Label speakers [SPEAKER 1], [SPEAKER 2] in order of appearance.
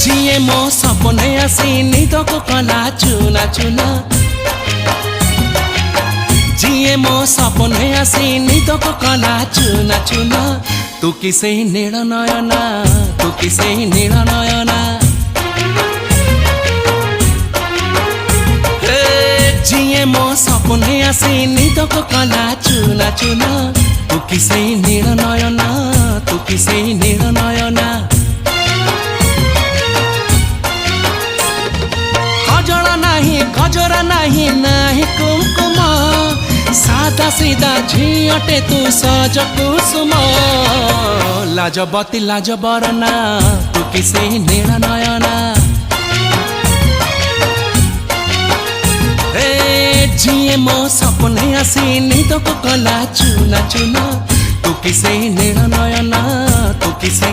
[SPEAKER 1] जिए मो सपने आसी निदको कला चुना चुना जिए मो सपने आसी निदको कला चुना चुना तू किसे नील नयना तू किसे नील नयना जिए मो सपने आसी निदको कला चुना चुना तू किसे नील नयना तू किसे नील नयना गजरा नहीं नहीं कुमकुम सादा सीधा झीटे तू सज कुसुम लाजबती लाज बरना तू किसे नील नयना जिए मो सपने आसी निदको कला चुना चुना तू किसे नील नयना तू किसे